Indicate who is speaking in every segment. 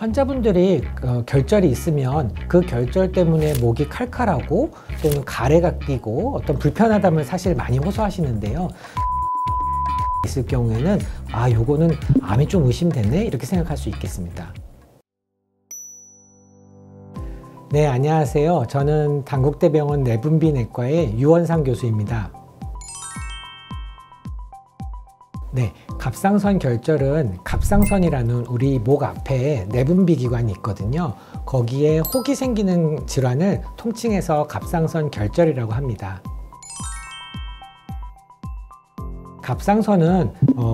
Speaker 1: 환자분들이 결절이 있으면 그 결절 때문에 목이 칼칼하고 또는 가래가 끼고 어떤 불편하담을 사실 많이 호소하시는데요. 있을 경우에는 요거는 암이 좀 의심되네 이렇게 생각할 수 있겠습니다. 네, 안녕하세요. 저는 단국대병원 내분비내과의 유원상 교수입니다. 네, 갑상선 결절은 갑상선이라는 우리 목 앞에 내분비 기관이 있거든요. 거기에 혹이 생기는 질환을 통칭해서 갑상선 결절이라고 합니다. 갑상선은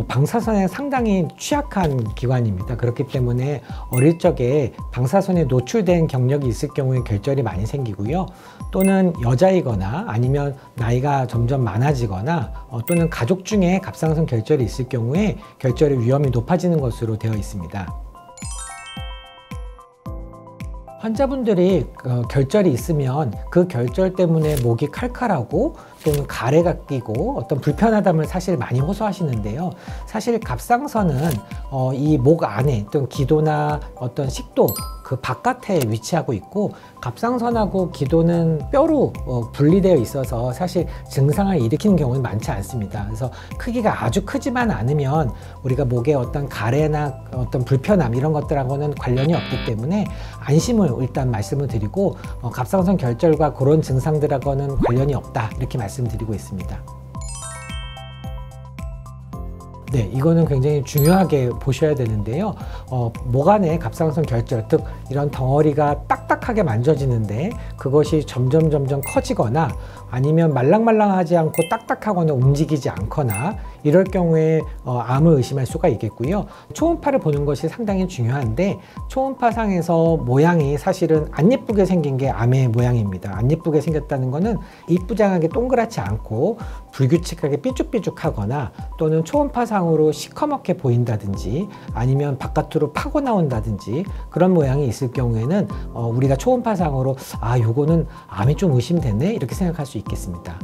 Speaker 1: 방사선에 상당히 취약한 기관입니다. 그렇기 때문에 어릴 적에 방사선에 노출된 경력이 있을 경우에 결절이 많이 생기고요. 또는 여자이거나 아니면 나이가 점점 많아지거나 또는 가족 중에 갑상선 결절이 있을 경우에 결절의 위험이 높아지는 것으로 되어 있습니다. 환자분들이 결절이 있으면 그 결절 때문에 목이 칼칼하고 또는 가래가 끼고 어떤 불편하담을 사실 많이 호소하시는데요. 사실 갑상선은 이 목 안에 어떤 기도나 어떤 식도 그 바깥에 위치하고 있고, 갑상선하고 기도는 뼈로 분리되어 있어서 사실 증상을 일으키는 경우는 많지 않습니다. 그래서 크기가 아주 크지만 않으면 우리가 목에 어떤 가래나 어떤 불편함 이런 것들하고는 관련이 없기 때문에 안심을 일단 말씀을 드리고, 갑상선 결절과 그런 증상들하고는 관련이 없다 이렇게 말씀드리고 있습니다. 네, 이거는 굉장히 중요하게 보셔야 되는데요. 목 안에 갑상선 결절, 즉 이런 덩어리가 딱딱하게 만져지는데 그것이 점점 커지거나 아니면 말랑말랑하지 않고 딱딱하거나 움직이지 않거나 이럴 경우에 암을 의심할 수가 있겠고요. 초음파를 보는 것이 상당히 중요한데, 초음파상에서 모양이 사실은 안 예쁘게 생긴 게 암의 모양입니다. 안 예쁘게 생겼다는 거는 이쁘장하게 동그랗지 않고 불규칙하게 삐죽삐죽하거나 또는 초음파상으로 시커멓게 보인다든지 아니면 바깥으로 파고 나온다든지 그런 모양이 있을 경우에는 우리가 초음파상으로 요거는 암이 좀 의심되네 이렇게 생각할 수 있겠습니다.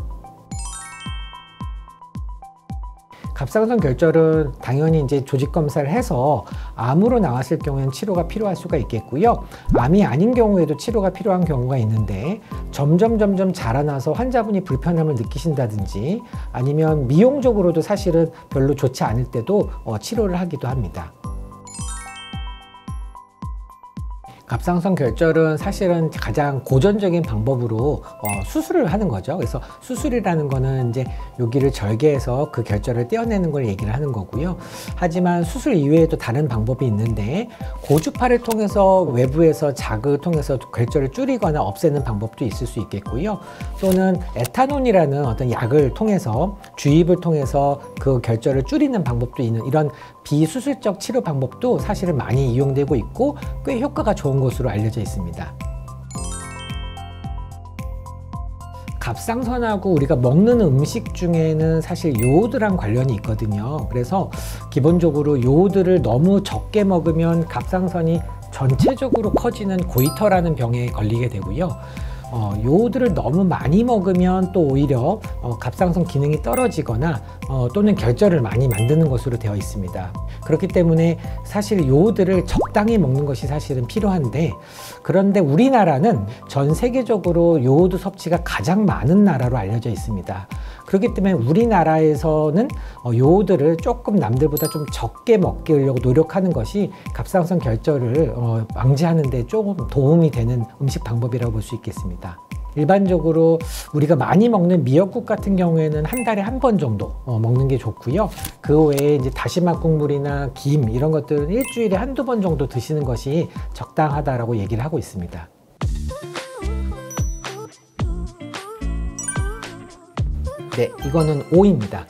Speaker 1: 갑상선 결절은 당연히 이제 조직 검사를 해서 암으로 나왔을 경우에는 치료가 필요할 수가 있겠고요. 암이 아닌 경우에도 치료가 필요한 경우가 있는데, 점점 자라나서 환자분이 불편함을 느끼신다든지 아니면 미용적으로도 사실은 별로 좋지 않을 때도 치료를 하기도 합니다. 갑상선 결절은 사실은 가장 고전적인 방법으로 수술을 하는 거죠. 그래서 수술이라는 거는 이제 여기를 절개해서 그 결절을 떼어내는 걸 얘기를 하는 거고요. 하지만 수술 이외에도 다른 방법이 있는데, 고주파를 통해서 외부에서 자극을 통해서 결절을 줄이거나 없애는 방법도 있을 수 있겠고요. 또는 에탄온이라는 어떤 약을 통해서 주입을 통해서 그 결절을 줄이는 방법도 있는, 이런 비수술적 치료 방법도 사실은 많이 이용되고 있고 꽤 효과가 좋은 것으로 알려져 있습니다. 갑상선하고 우리가 먹는 음식 중에는 사실 요오드랑 관련이 있거든요. 그래서 기본적으로 요오드를 너무 적게 먹으면 갑상선이 전체적으로 커지는 고이터라는 병에 걸리게 되고요. 요오드를 너무 많이 먹으면 또 오히려 갑상선 기능이 떨어지거나 또는 결절을 많이 만드는 것으로 되어 있습니다. 그렇기 때문에 사실 요오드를 적당히 먹는 것이 사실은 필요한데, 그런데 우리나라는 전 세계적으로 요오드 섭취가 가장 많은 나라로 알려져 있습니다. 그렇기 때문에 우리나라에서는 요오드를 조금 남들보다 좀 적게 먹으려고 노력하는 것이 갑상선 결절을 방지하는 데 조금 도움이 되는 음식 방법이라고 볼 수 있겠습니다. 일반적으로 우리가 많이 먹는 미역국 같은 경우에는 한 달에 한 번 정도 먹는 게 좋고요. 그 외에 이제 다시마 국물이나 김 이런 것들은 일주일에 한두 번 정도 드시는 것이 적당하다라고 얘기를 하고 있습니다. 네, 이거는 O입니다.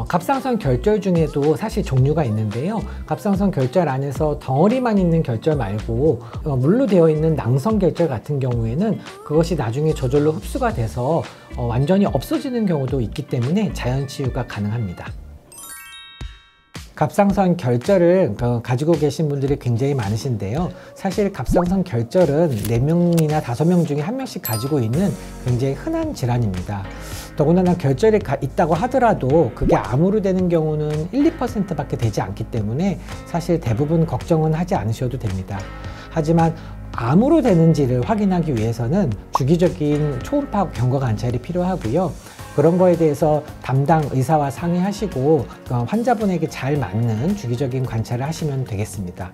Speaker 1: 갑상선 결절 중에도 사실 종류가 있는데요. 갑상선 결절 안에서 덩어리만 있는 결절 말고 물로 되어 있는 낭성 결절 같은 경우에는 그것이 나중에 저절로 흡수가 돼서 완전히 없어지는 경우도 있기 때문에 자연 치유가 가능합니다. 갑상선 결절을 가지고 계신 분들이 굉장히 많으신데요. 사실 갑상선 결절은 4명이나 5명 중에 1명씩 가지고 있는 굉장히 흔한 질환입니다. 더군다나 결절이 있다고 하더라도 그게 암으로 되는 경우는 1~2% 밖에 되지 않기 때문에 사실 대부분 걱정은 하지 않으셔도 됩니다. 하지만 암으로 되는지를 확인하기 위해서는 주기적인 초음파 경과 관찰이 필요하고요. 그런 거에 대해서 담당 의사와 상의하시고 환자분에게 잘 맞는 주기적인 관찰을 하시면 되겠습니다.